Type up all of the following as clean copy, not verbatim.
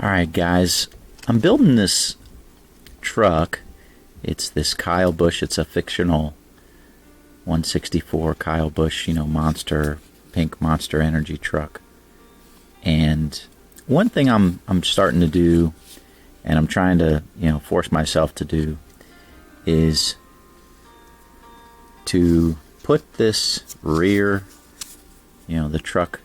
Alright guys, I'm building this truck. It's this Kyle Busch. It's a fictional 164 Kyle Busch, monster, pink Monster Energy truck. And one thing I'm starting to do, and I'm trying to, force myself to do, is to put this rear, the truck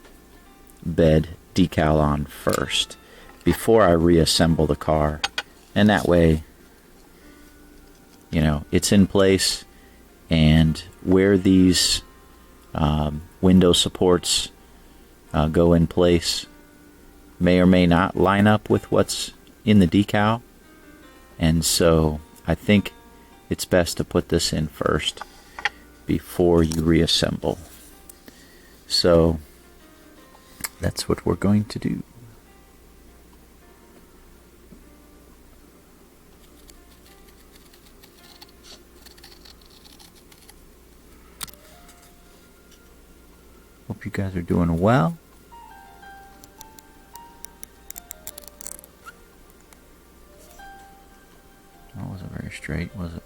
bed decal on first before I reassemble the car. And that way, it's in place, and where these window supports go in place may or may not line up with what's in the decal. And so I think it's best to put this in first before you reassemble. So that's what we're going to do. Hope you guys are doing well. That wasn't very straight, was it?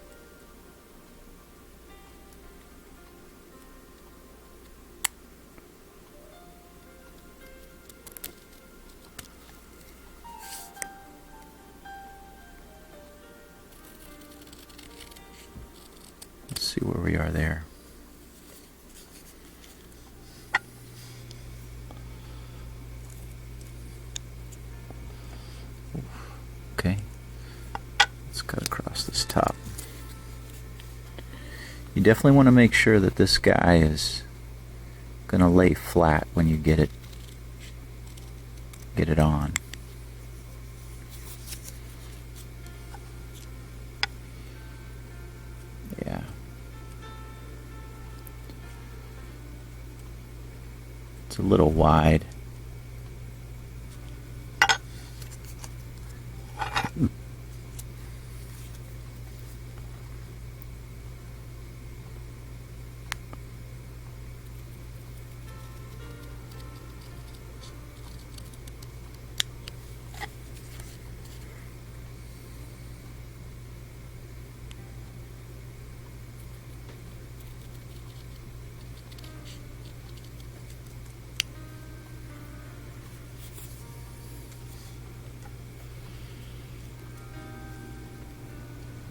Let's see where we are there. Okay, let's cut across this top. You definitely want to make sure that this guy is going to lay flat when you get it on. Yeah. It's a little wide.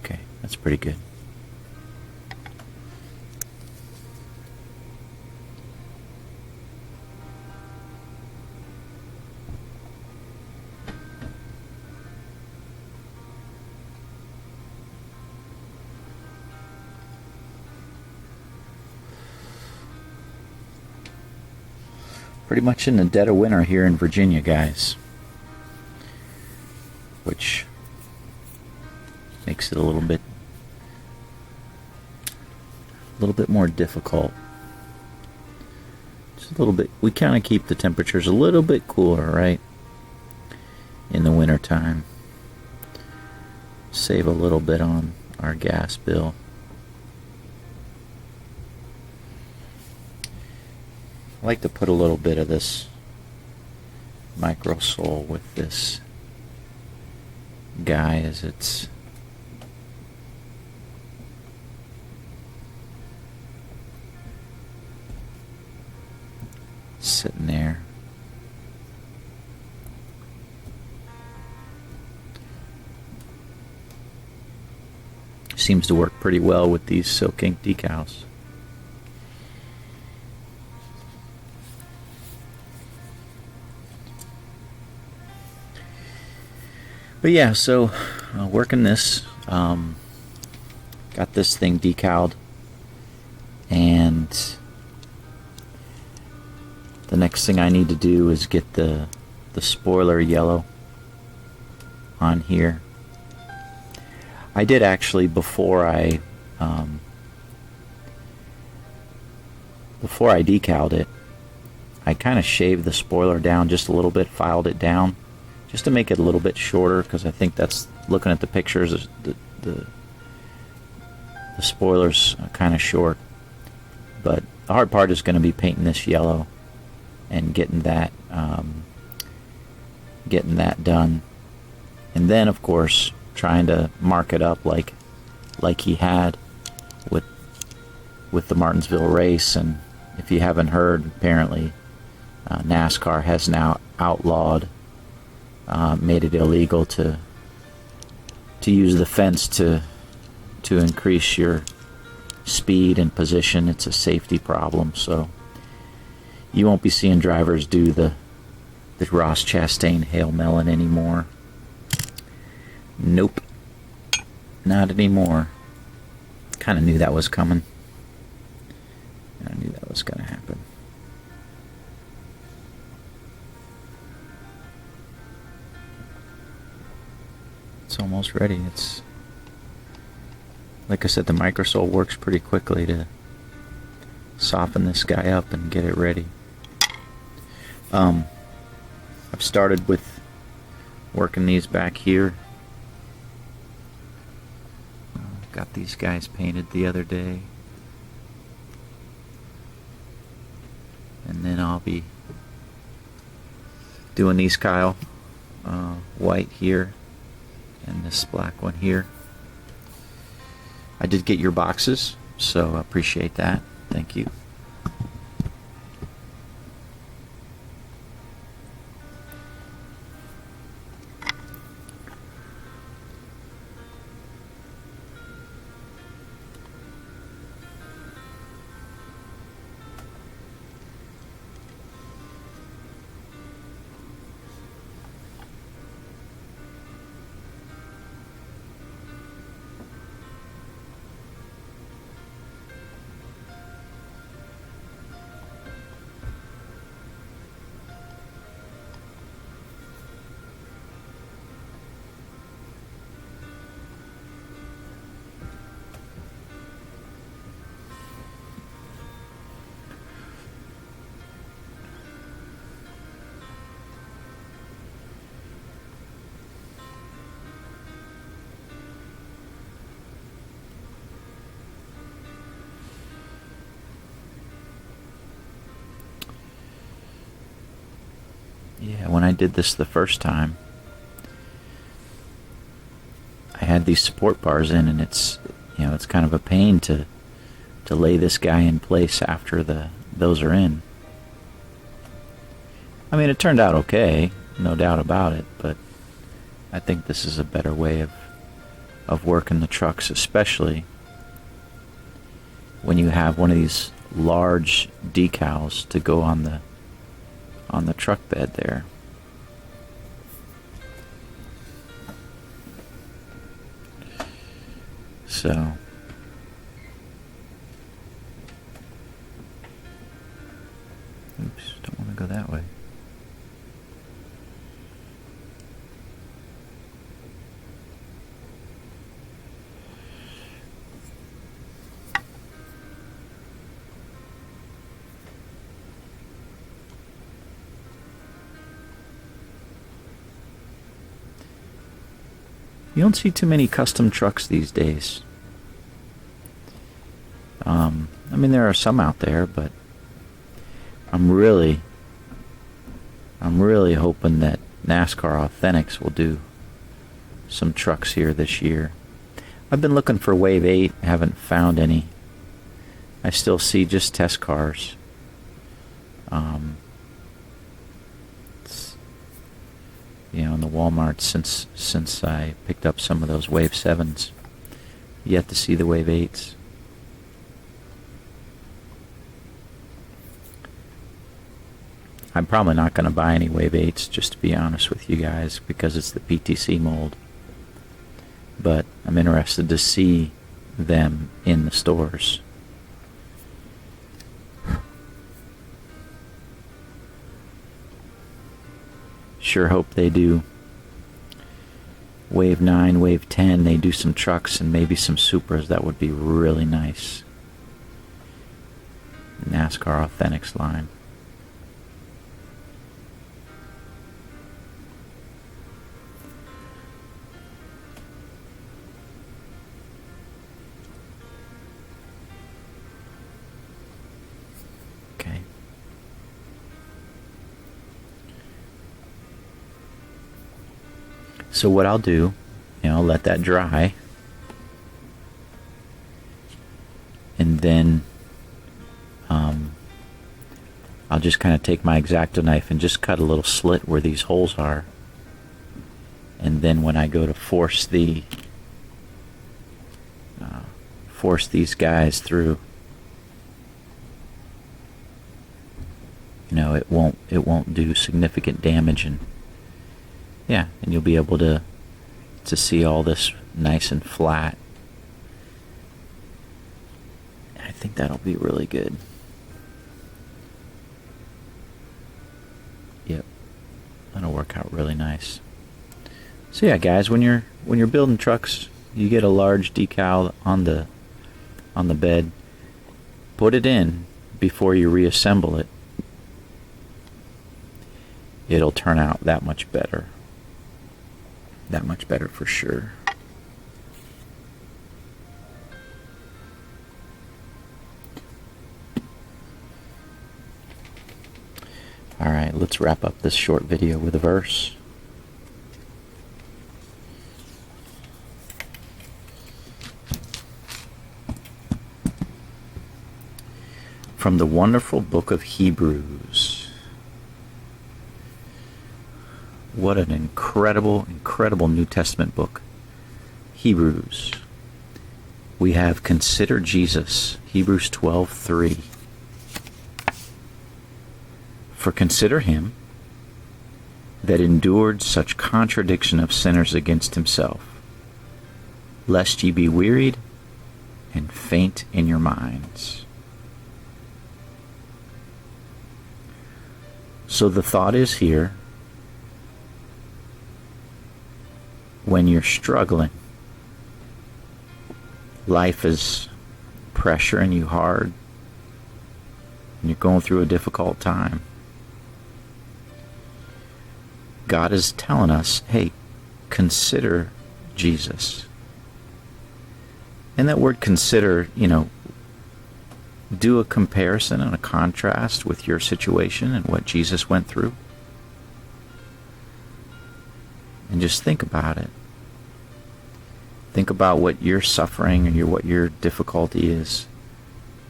Okay, that's pretty good. Pretty much in the dead of winter here in Virginia, guys, which makes it a little bit more difficult. Just a little bit. We kind of keep the temperatures a little bit cooler, right, in the winter time. Save a little bit on our gas bill. I like to put a little bit of this micro sole with this guy as it's sitting there. Seems to work pretty well with these Silk Ink decals. But yeah, so working this, got this thing decaled, and the next thing I need to do is get the spoiler yellow on here. I did actually, before I decaled it, I kind of shaved the spoiler down just a little bit, filed it down, just to make it a little bit shorter, because I think that's, looking at the pictures, the spoiler's kind of short. But the hard part is going to be painting this yellow and getting that done. And then, of course, trying to mark it up like he had with the Martinsville race. And if you haven't heard, apparently NASCAR has now outlawed, made it illegal to use the fence to increase your speed and position. It's a safety problem, so you won't be seeing drivers do the Ross Chastain Hail Melon anymore. Nope, not anymore. Kind of knew that was coming. I knew that was going to happen. It's almost ready. It's like I said, the microsole works pretty quickly to soften this guy up and get it ready. I've started with working these back here. Got these guys painted the other day. And then I'll be doing these, Kyle. White here and this black one here. I did get your boxes, so I appreciate that. Thank you. Yeah, when I did this the first time, I had these support bars in, and it's kind of a pain to lay this guy in place after those are in. I mean, it turned out okay, no doubt about it, but I think this is a better way of working the trucks, especially when you have one of these large decals to go on the truck bed there. So oops, don't want to go that way. You don't see too many custom trucks these days. I mean, there are some out there, but I'm really hoping that NASCAR Authentics will do some trucks here this year. I've been looking for Wave 8, haven't found any. I still see just test cars. In the Walmart since I picked up some of those Wave 7s. Yet to see the Wave 8s. I'm probably not going to buy any Wave 8s, just to be honest with you guys, because it's the PTC mold. But I'm interested to see them in the stores. Sure hope they do Wave 9, Wave 10, they do some trucks and maybe some Supras. That would be really nice. NASCAR Authentics line. Okay. So what I'll do, I'll let that dry, and then I'll just kind of take my X-Acto knife and just cut a little slit where these holes are. And then when I go to force these guys through, it won't do significant damage, and you'll be able to see all this nice and flat. I think that'll be really good. Yep, that'll work out really nice. So yeah, guys, when you're building trucks, you get a large decal on the bed. Put it in before you reassemble it. It'll turn out that much better. That much better for sure. All right, let's wrap up this short video with a verse. From the wonderful book of Hebrews. What an incredible, incredible New Testament book. Hebrews. We have consider Jesus, Hebrews 12:3. For consider him that endured such contradiction of sinners against himself, lest ye be wearied and faint in your minds. So the thought is here, when you're struggling, life is pressuring you hard, and you're going through a difficult time, God is telling us, hey, consider Jesus. And that word consider, do a comparison and a contrast with your situation and what Jesus went through. And just think about it. Think about what your suffering or what your difficulty is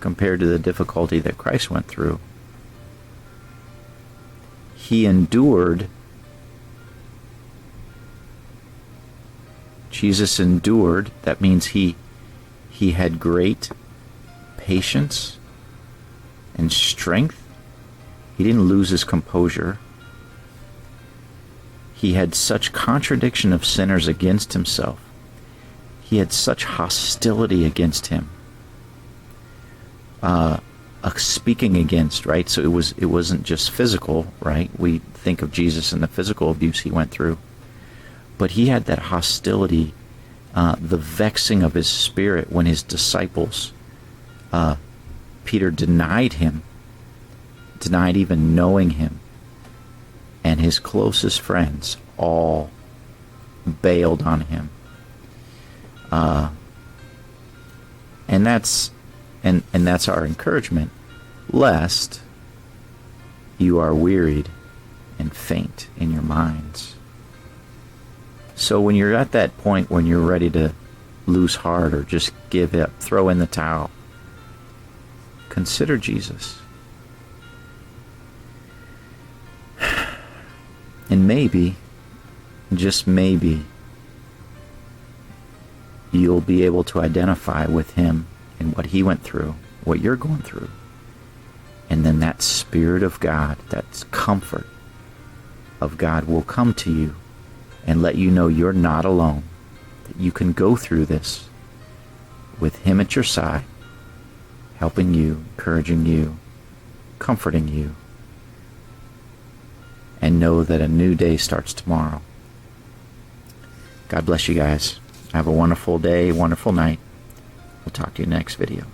compared to the difficulty that Christ went through. He endured. Jesus endured. That means he had great patience and strength. He didn't lose his composure. He had such contradiction of sinners against himself. He had such hostility against him. Speaking against, right? So it wasn't just physical, right? We think of Jesus and the physical abuse he went through. But he had that hostility, the vexing of his spirit when his disciples, Peter denied him, denied even knowing him, and his closest friends all bailed on him. And that's our encouragement, lest you are wearied and faint in your minds. So when you're at that point when you're ready to lose heart or just give up, throw in the towel, consider Jesus. And maybe, just maybe, you'll be able to identify with him and what he went through, what you're going through. And then that Spirit of God, that comfort of God will come to you and let you know you're not alone, that you can go through this with him at your side, helping you, encouraging you, comforting you, and know that a new day starts tomorrow. God bless you guys. Have a wonderful day, wonderful night. We'll talk to you next video.